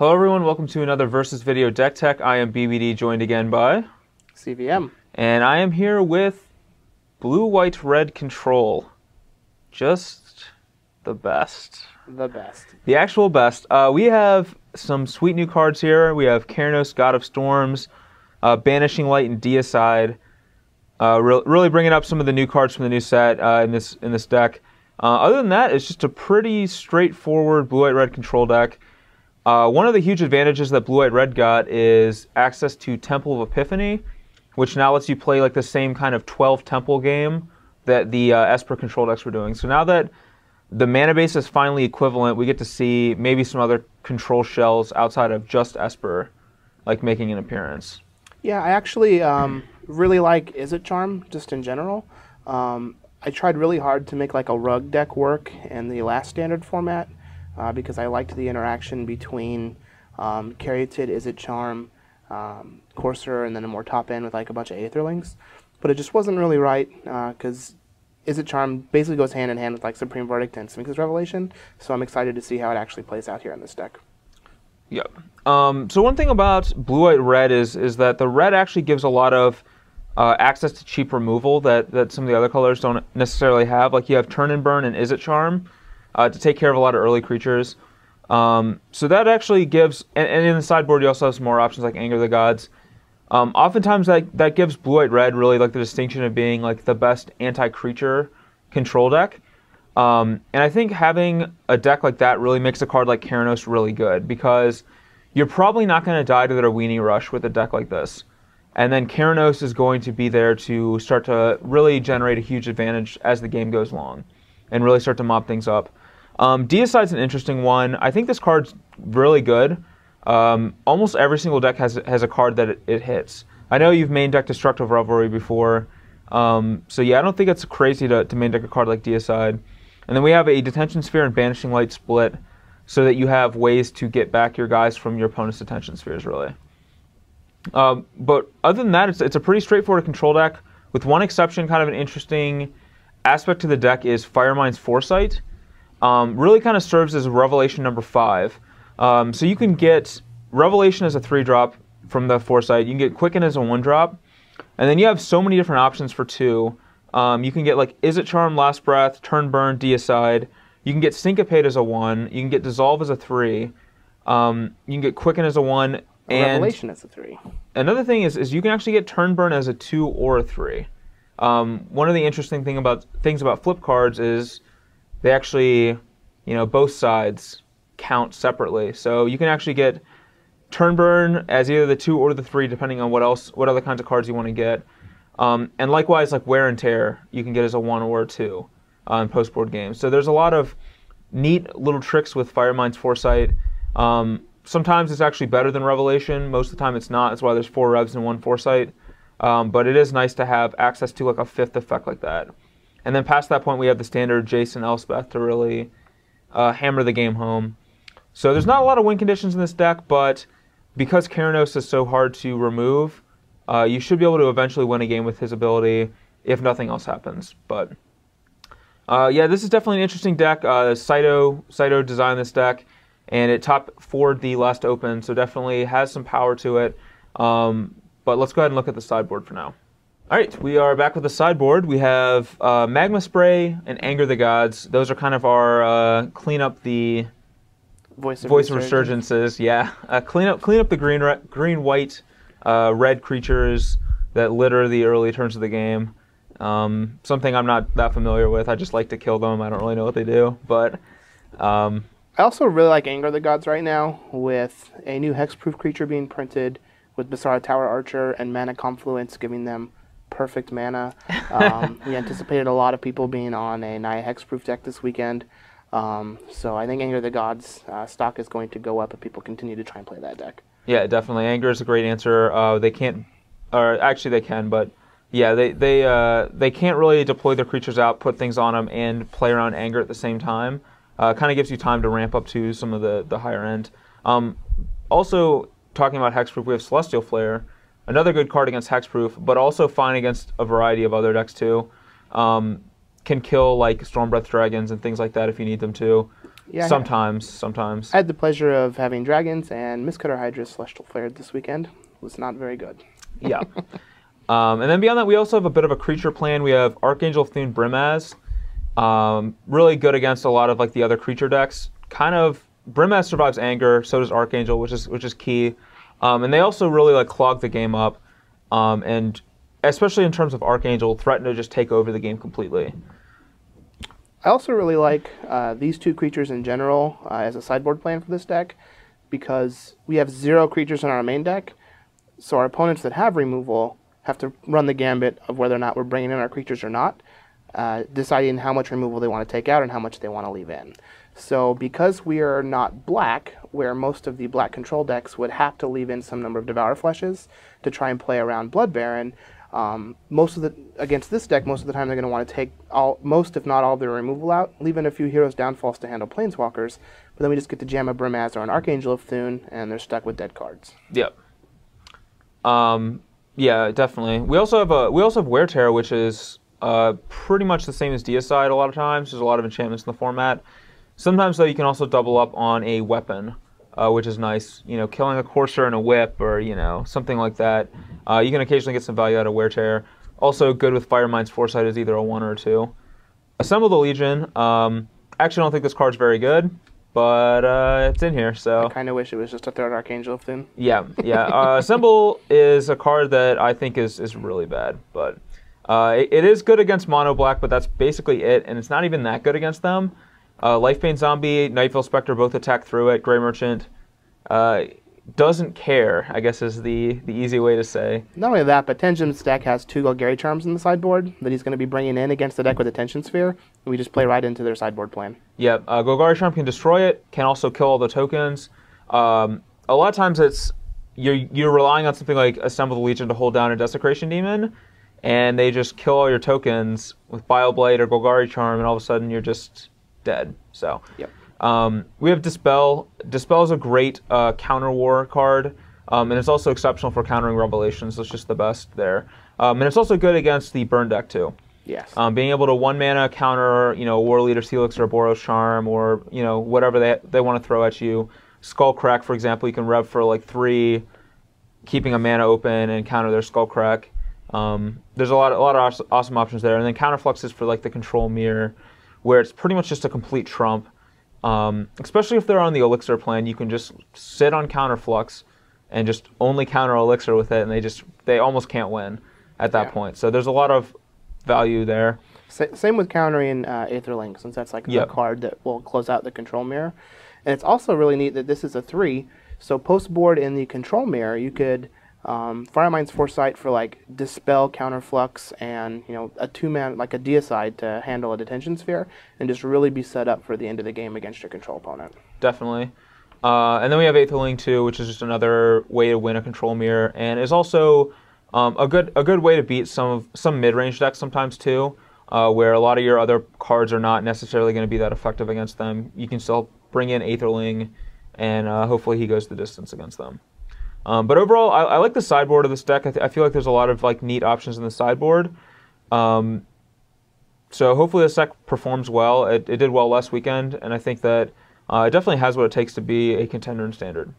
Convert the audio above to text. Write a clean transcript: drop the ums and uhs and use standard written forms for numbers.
Hello everyone, welcome to another Versus Video Deck Tech. I am BBD, joined again by CVM. And I am here with Blue, White, Red Control. Just the best. The best. The actual best. We have some sweet new cards here. We have Keranos, God of Storms, Banishing Light, and Deicide. Really bringing up some of the new cards from the new set in this deck. Other than that, it's just a pretty straightforward Blue, White, Red Control deck. One of the huge advantages that Blue, White, Red got is access to Temple of Epiphany, which now lets you play like the same kind of 12 Temple game that the Esper control decks were doing. So now that the mana base is finally equivalent, we get to see maybe some other control shells outside of just Esper like making an appearance. Yeah, I actually really like Izzet Charm just in general. I tried really hard to make like a rug deck work in the last standard format. Because I liked the interaction between Caryatid, Izzet Charm, Courser, and then a more top end with like a bunch of Aetherlings. But it just wasn't really right because Izzet Charm basically goes hand in hand with like Supreme Verdict and Sphinx's Revelation. So I'm excited to see how it actually plays out here in this deck. Yep. So one thing about Blue, White, Red is that the red actually gives a lot of access to cheap removal that some of the other colors don't necessarily have. Like you have Turn and Burn and Izzet Charm. To take care of a lot of early creatures. So that actually gives, and in the sideboard you also have some more options like Anger the Gods. Oftentimes that gives Blue, White, Red really like the distinction of being like the best anti-creature control deck. And I think having a deck like that really makes a card like Keranos really good because you're probably not going to die to their Weenie Rush with a deck like this. And then Keranos is going to be there to start to really generate a huge advantage as the game goes along and really start to mop things up. Deicide's an interesting one. I think this card's really good. Almost every single deck has a card that it hits. I know you've main decked Destructive Revelry before. So yeah, I don't think it's crazy to main deck a card like Deicide. And then we have a Detention Sphere and Banishing Light split so that you have ways to get back your guys from your opponent's Detention Spheres, really. But other than that, it's a pretty straightforward control deck. With one exception, kind of an interesting aspect to the deck is Firemind's Foresight. Really kind of serves as Revelation number 5. So you can get Revelation as a 3-drop from the Foresight. You can get Quicken as a 1-drop. And then you have so many different options for 2. You can get like Izzet Charm, Last Breath, Turn Burn, Deicide. You can get Syncopate as a 1. You can get Dissolve as a 3. You can get Quicken as a 1. And Revelation as a 3. Another thing is you can actually get Turn Burn as a 2 or a 3. One of the interesting things about flip cards is they actually, both sides count separately. So you can actually get Turn Burn as either the 2 or the 3, depending on what other kinds of cards you want to get. And likewise, like Wear and Tear, you can get as a 1 or a 2 in post-board games. So there's a lot of neat little tricks with Firemind's Foresight. Sometimes it's actually better than Revelation. Most of the time it's not. That's why there's 4 Revs and 1 Foresight. But it is nice to have access to like a 5th effect like that. And then past that point, we have the standard Jace and Elspeth to really hammer the game home. So there's not a lot of win conditions in this deck, but because Keranos is so hard to remove, you should be able to eventually win a game with his ability if nothing else happens. But yeah, this is definitely an interesting deck. Saito designed this deck, and it top 4'd the last open, so definitely has some power to it. But let's go ahead and look at the sideboard for now. All right, we are back with the sideboard. We have Magma Spray and Anger the Gods. Those are kind of our clean up the Voice of Resurgences. Yeah, clean up the green-white red creatures that litter the early turns of the game. Something I'm not that familiar with. I just like to kill them. I don't really know what they do, but I also really like Anger the Gods right now with a new hexproof creature being printed with Basara Tower Archer and Mana Confluence giving them perfect mana. We anticipated a lot of people being on a Naya hexproof deck this weekend. So I think Anger the Gods stock is going to go up if people continue to try and play that deck. Yeah, definitely. Anger is a great answer. They can't, or actually they can, but yeah, they can't really deploy their creatures out, put things on them, and play around Anger at the same time. Kind of gives you time to ramp up to some of the higher end. Also, talking about hexproof, we have Celestial Flare, another good card against hexproof, but also fine against a variety of other decks too. Can kill like Stormbreath Dragons and things like that if you need them to. Yeah, Sometimes. I had the pleasure of having dragons and Mistcutter Hydra Celestial Flare this weekend. It was not very good. Yeah. And then beyond that, we also have a bit of a creature plan. We have Archangel Thune Brimaz. Really good against a lot of like the other creature decks. Kind of Brimaz survives anger, so does Archangel, which is key. And they also really like clog the game up. And especially in terms of Archangel, threaten to just take over the game completely. I also really like these two creatures in general as a sideboard plan for this deck because we have 0 creatures in our main deck, so our opponents that have removal have to run the gambit of whether or not we're bringing in our creatures or not, deciding how much removal they want to take out and how much they want to leave in. So because we are not black, where most of the black control decks would have to leave in some number of Devour Fleshes to try and play around Blood Baron, against this deck, most of the time they're going to want to take most, if not all, of their removal out, leave in a few Heroes Downfalls to handle Planeswalkers, but then we just get to jam a Brimaz or an Archangel of Thune, and they're stuck with dead cards. Yep. Yeah, definitely. We also have Wear Tear, which is pretty much the same as Deicide a lot of times. There's a lot of enchantments in the format. Sometimes, though, you can also double up on a weapon, which is nice. You know, killing a Courser and a Whip or, you know, something like that. You can occasionally get some value out of Wear Tear. Also good with Firemind's Foresight is either a 1 or a 2. Assemble the Legion. Actually, don't think this card's very good, but it's in here, so... I kind of wish it was just a third Archangel of Thune. Yeah. Assemble is a card that I think is really bad, but it is good against Mono Black, but that's basically it, and it's not even that good against them. Lifebane Zombie, Nightvale Spectre both attack through it. Grey Merchant doesn't care, I guess is the easy way to say. Not only that, but Tenjin's deck has 2 Golgari Charms in the sideboard that he's going to be bringing in against the deck with a Tension Sphere, and we just play right into their sideboard plan. Yeah, Golgari Charm can destroy it, can also kill all the tokens. A lot of times you're relying on something like Assemble the Legion to hold down a Desecration Demon, and they just kill all your tokens with Bioblade or Golgari Charm, and all of a sudden you're just dead. So, yep. We have Dispel. Dispel is a great counter war card, and it's also exceptional for countering Revelations. So it's just the best there. And it's also good against the burn deck too. Yes. Being able to 1 mana counter, you know, War Leader's Helix or Boros Charm or, you know, whatever they want to throw at you. Skullcrack, for example, you can rev for like 3, keeping a mana open and counter their Skullcrack. There's a lot of awesome options there. And then Counterflux is for like the Control Mirror, where it's pretty much just a complete trump. Especially if they're on the Elixir plan, you can just sit on Counterflux and just only counter Elixir with it, and they almost can't win at that point. So there's a lot of value there. Same with countering Aetherlink, since that's like the card that will close out the Control Mirror. And it's also really neat that this is a 3, so post-board in the Control Mirror, you could Firemind's Foresight for like Dispel, Counterflux, and, you know, a 2-man like a Deicide to handle a Detention Sphere, and just really be set up for the end of the game against your control opponent. Definitely. And then we have Aetherling too, which is just another way to win a Control Mirror, and is also a good way to beat some mid-range decks sometimes too, where a lot of your other cards are not necessarily going to be that effective against them. You can still bring in Aetherling, and hopefully he goes the distance against them. But overall, I like the sideboard of this deck. I feel like there's a lot of like neat options in the sideboard. So hopefully this deck performs well. It did well last weekend, and I think that it definitely has what it takes to be a contender in Standard.